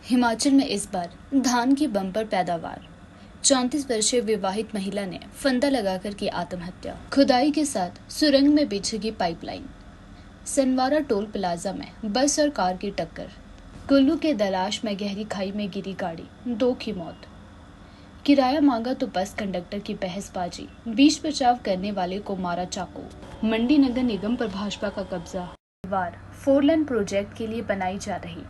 हिमाचल में इस बार धान की बम्पर पैदावार। 34 वर्षीय विवाहित महिला ने फंदा लगाकर की आत्महत्या। खुदाई के साथ सुरंग में बिछेगी पाइपलाइन। सनवारा टोल प्लाजा में बस और कार की टक्कर। कुल्लू के दलाश में गहरी खाई में गिरी गाड़ी, 2 की मौत। किराया मांगा तो बस कंडक्टर की बहसबाजी, बीच बचाव करने वाले को मारा चाकू। मंडी नगर निगम पर भाजपा का कब्जा। 4 लेन प्रोजेक्ट के लिए बनाई जा रही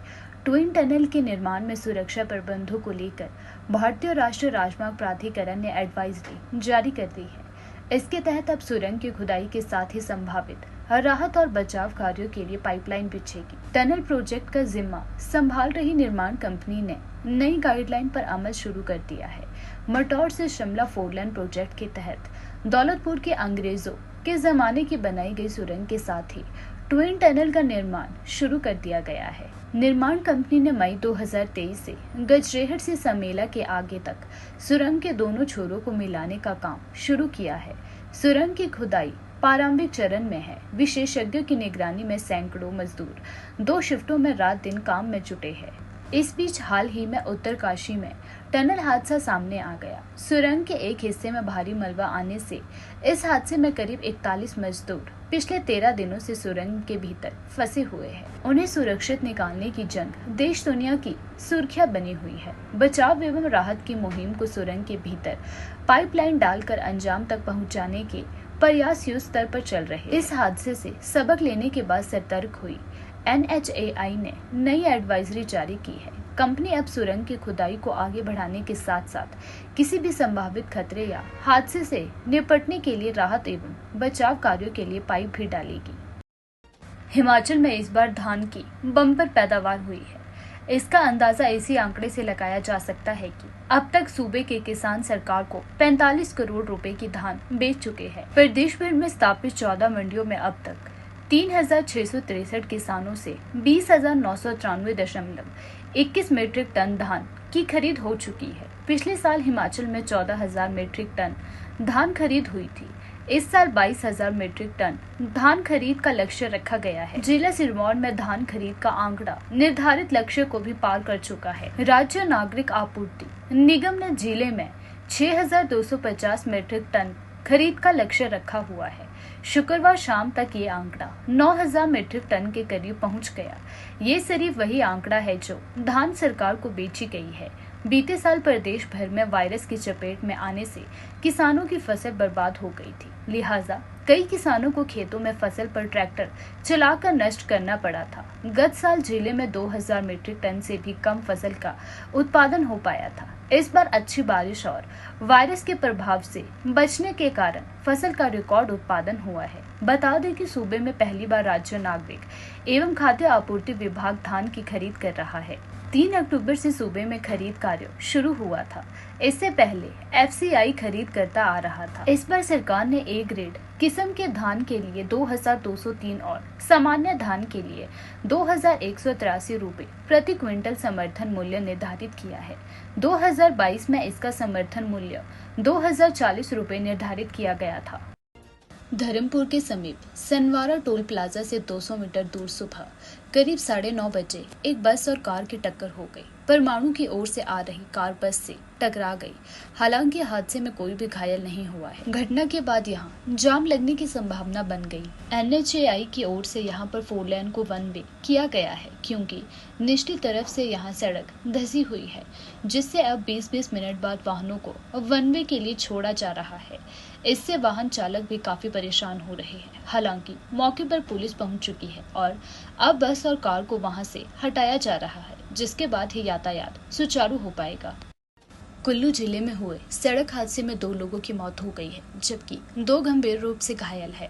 ट्विन टनल के निर्माण में सुरक्षा प्रबंधों को लेकर भारतीय राष्ट्रीय राजमार्ग प्राधिकरण ने एडवाइजरी जारी कर दी है। इसके तहत अब सुरंग की खुदाई के साथ ही संभावित राहत और बचाव कार्यों के लिए पाइपलाइन बिछेगी। टनल प्रोजेक्ट का जिम्मा संभाल रही निर्माण कंपनी ने नई गाइडलाइन पर अमल शुरू कर दिया है। मटौर से शिमला 4 लेन प्रोजेक्ट के तहत दौलतपुर के अंग्रेजों के जमाने की बनाई गई सुरंग के साथ ही ट्विन टनल का निर्माण शुरू कर दिया गया है। निर्माण कंपनी ने मई 2023 से गजरेहट से समेला के आगे तक सुरंग के दोनों छोरों को मिलाने का काम शुरू किया है। सुरंग की खुदाई प्रारंभिक चरण में है। विशेषज्ञों की निगरानी में सैकड़ों मजदूर 2 शिफ्टों में रात दिन काम में जुटे हैं। इस बीच हाल ही में उत्तरकाशी में टनल हादसा सामने आ गया। सुरंग के एक हिस्से में भारी मलबा आने से इस हादसे में करीब 41 मजदूर पिछले 13 दिनों से सुरंग के भीतर फंसे हुए हैं। उन्हें सुरक्षित निकालने की जंग देश दुनिया की सुर्खियां बनी हुई है। बचाव एवं राहत की मुहिम को सुरंग के भीतर पाइपलाइन डालकर अंजाम तक पहुंचाने के प्रयास युद्ध स्तर पर चल रहे। इस हादसे से सबक लेने के बाद सतर्क हुई NHAI ने नई एडवाइजरी जारी की है। कंपनी अब सुरंग की खुदाई को आगे बढ़ाने के साथ साथ किसी भी संभावित खतरे या हादसे से निपटने के लिए राहत एवं बचाव कार्यों के लिए पाइप भी डालेगी। हिमाचल में इस बार धान की बम्पर पैदावार हुई है। इसका अंदाजा इसी आंकड़े से लगाया जा सकता है कि अब तक सूबे के किसान सरकार को 45 करोड़ रुपए की धान बेच चुके हैं। प्रदेश भर में स्थापित 14 मंडियों में अब तक 3,663 किसानों से 20,993.21 मीट्रिक टन धान की खरीद हो चुकी है। पिछले साल हिमाचल में 14,000 मीट्रिक टन धान खरीद हुई थी। इस साल 22,000 मीट्रिक टन धान खरीद का लक्ष्य रखा गया है। जिला सिरमौर में धान खरीद का आंकड़ा निर्धारित लक्ष्य को भी पार कर चुका है। राज्य नागरिक आपूर्ति निगम ने जिले में 6,250 मीट्रिक टन खरीद का लक्ष्य रखा हुआ है। शुक्रवार शाम तक ये आंकड़ा 9,000 मीट्रिक टन के करीब पहुंच गया। ये सिर्फ वही आंकड़ा है जो धान सरकार को बेची गई है। बीते साल प्रदेश भर में वायरस की चपेट में आने से किसानों की फसल बर्बाद हो गई थी। लिहाजा कई किसानों को खेतों में फसल पर ट्रैक्टर चलाकर नष्ट करना पड़ा था। गत साल जिले में 2,000 मीट्रिक टन से भी कम फसल का उत्पादन हो पाया था। इस बार अच्छी बारिश और वायरस के प्रभाव से बचने के कारण फसल का रिकॉर्ड उत्पादन हुआ है। बता दें कि सूबे में पहली बार राज्य नागरिक एवं खाद्य आपूर्ति विभाग धान की खरीद कर रहा है। 3 अक्टूबर से सूबे में खरीद कार्य शुरू हुआ था। इससे पहले FCI खरीद करता आ रहा था। इस बार सरकार ने A ग्रेड किस्म के धान के लिए 2,203 और सामान्य धान के लिए 2,183 रुपए प्रति क्विंटल समर्थन मूल्य निर्धारित किया है। 2022 में इसका समर्थन मूल्य 2,040 रुपए निर्धारित किया गया था। धर्मपुर के समीप सनवारा टोल प्लाजा से 200 मीटर दूर सुबह करीब 9:30 बजे एक बस और कार की टक्कर हो गई। परमाणु की ओर से आ रही कार बस से टकरा गई। हालांकि हादसे में कोई भी घायल नहीं हुआ है। घटना के बाद यहां जाम लगने की संभावना बन गई। NHAI की ओर से यहां पर 4 लेन को 1 वे किया गया है, क्योंकि निचली तरफ से यहां सड़क धसी हुई है, जिससे अब 20-20 मिनट बाद वाहनों को 1 वे के लिए छोड़ा जा रहा है। इससे वाहन चालक भी काफी परेशान हो रहे हैं। हालांकि मौके पर पुलिस पहुंच चुकी है और अब बस और कार को वहां से हटाया जा रहा है, जिसके बाद ही यातायात सुचारू हो पाएगा। कुल्लू जिले में हुए सड़क हादसे में 2 लोगों की मौत हो गई है, जबकि 2 गंभीर रूप से घायल है।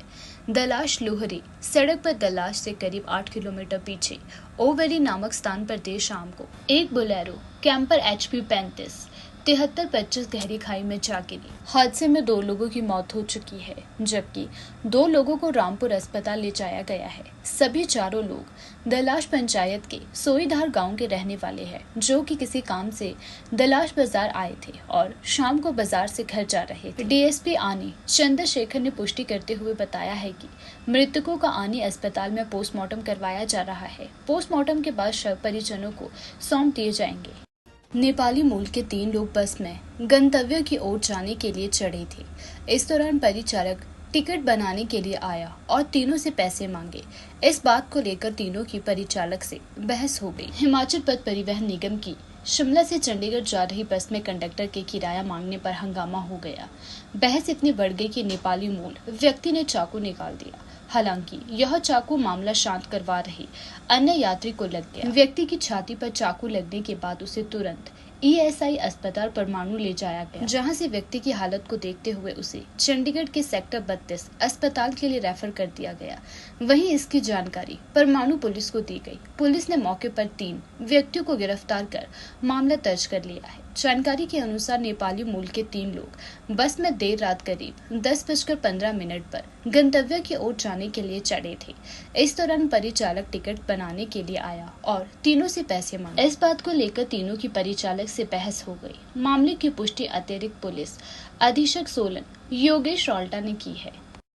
दलाश लोहरी सड़क पर दलाश से करीब 8 किलोमीटर पीछे ओवरी नामक स्थान पर देर शाम को एक बोलेरो कैंपर HP 35 7325 गहरी खाई में जा गिरी। हादसे में 2 लोगों की मौत हो चुकी है, जबकि 2 लोगों को रामपुर अस्पताल ले जाया गया है। सभी चारों लोग दलाश पंचायत के सोईधार गांव के रहने वाले हैं, जो कि किसी काम से दलाश बाजार आए थे और शाम को बाजार से घर जा रहे थे। डीएसपी आनी चंद्रशेखर ने पुष्टि करते हुए बताया है कि मृतकों का आनी अस्पताल में पोस्टमार्टम करवाया जा रहा है। पोस्टमार्टम के बाद शव परिजनों को सौंप दिए जाएंगे। नेपाली मूल के 3 लोग बस में गंतव्य की ओर जाने के लिए चढ़े थे। इस दौरान परिचालक टिकट बनाने के लिए आया और तीनों से पैसे मांगे। इस बात को लेकर तीनों की परिचालक से बहस हो गई। हिमाचल पथ परिवहन निगम की शिमला से चंडीगढ़ जा रही बस में कंडक्टर के किराया मांगने पर हंगामा हो गया। बहस इतनी बढ़ गई कि नेपाली मूल व्यक्ति ने चाकू निकाल दिया। हालांकि यह चाकू मामला शांत करवा रही अन्य यात्री को लग गया। व्यक्ति की छाती पर चाकू लगने के बाद उसे तुरंत ईएसआई अस्पताल परमाणु ले जाया गया, जहां से व्यक्ति की हालत को देखते हुए उसे चंडीगढ़ के सेक्टर 32 अस्पताल के लिए रेफर कर दिया गया। वहीं इसकी जानकारी परमाणु पुलिस को दी गई। पुलिस ने मौके पर 3 व्यक्तियों को गिरफ्तार कर मामला दर्ज कर लिया है। जानकारी के अनुसार नेपाली मूल के 3 लोग बस में देर रात करीब 10:15 पर गंतव्य की ओर जाने के लिए चढ़े थे। इस दौरान परिचालक टिकट बनाने के लिए आया और तीनों से पैसे मांगे। इस बात को लेकर तीनों की परिचालक से बहस हो गई। मामले की पुष्टि अतिरिक्त पुलिस अधीक्षक सोलन योगेश रॉल्टा ने की है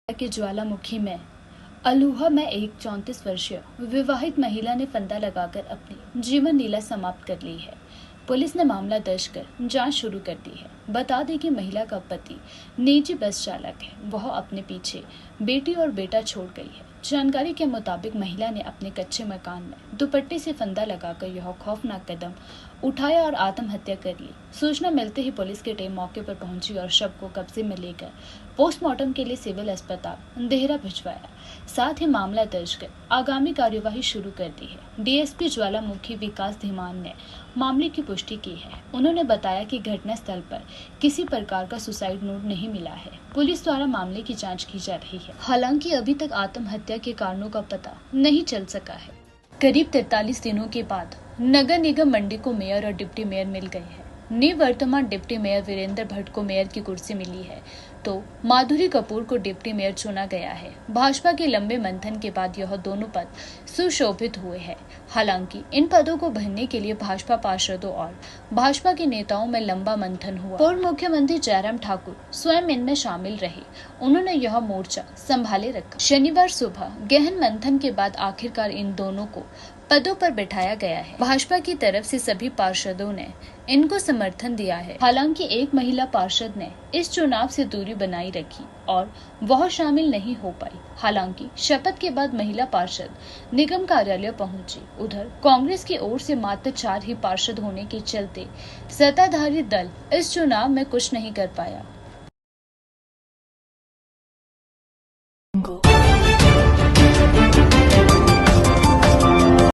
कि ज्वालामुखी में अल्मोड़ा में एक 34 वर्षीय विवाहित महिला ने फंदा लगाकर अपनी जीवन लीला समाप्त कर ली है। पुलिस ने मामला दर्ज कर जांच शुरू कर दी है। बता दें कि महिला का पति निजी बस चालक है। वह अपने पीछे बेटी और बेटा छोड़ गई है। जानकारी के मुताबिक महिला ने अपने कच्चे मकान में दुपट्टे से फंदा लगाकर यह खौफनाक कदम उठाया और आत्महत्या कर ली। सूचना मिलते ही पुलिस की टीम मौके पर पहुंची और शव को कब्जे में लेकर पोस्टमार्टम के लिए सिविल अस्पताल देहरा भिजवाया। साथ ही मामला दर्ज कर आगामी कार्यवाही शुरू कर दी है। डीएसपी ज्वालामुखी विकास धीमान ने मामले की पुष्टि की है। उन्होंने बताया कि घटनास्थल पर किसी प्रकार का सुसाइड नोट नहीं मिला है। पुलिस द्वारा मामले की जांच की जा रही है। हालांकि अभी तक आत्महत्या के कारणों का पता नहीं चल सका है। करीब 43 दिनों के बाद नगर निगम मंडी को मेयर और डिप्टी मेयर मिल गए हैं। निवर्तमान डिप्टी मेयर वीरेंद्र भट्ट को मेयर की कुर्सी मिली है, तो माधुरी कपूर को डिप्टी मेयर चुना गया है। भाजपा के लंबे मंथन के बाद यह दोनों पद सुशोभित हुए हैं। हालांकि इन पदों को भरने के लिए भाजपा पार्षदों और भाजपा के नेताओं में लंबा मंथन हुआ। पूर्व मुख्यमंत्री जयराम ठाकुर स्वयं इनमें शामिल रहे। उन्होंने यह मोर्चा संभाले रखा। शनिवार सुबह गहन मंथन के बाद आखिरकार इन दोनों को पदों पर बैठाया गया है। भाजपा की तरफ से सभी पार्षदों ने इनको समर्थन दिया है। हालांकि एक महिला पार्षद ने इस चुनाव से दूरी बनाई रखी और वह शामिल नहीं हो पाई। हालांकि शपथ के बाद महिला पार्षद निगम कार्यालय पहुंची। उधर कांग्रेस की ओर से मात्र 4 ही पार्षद होने के चलते सत्ताधारी दल इस चुनाव में कुछ नहीं कर पाया।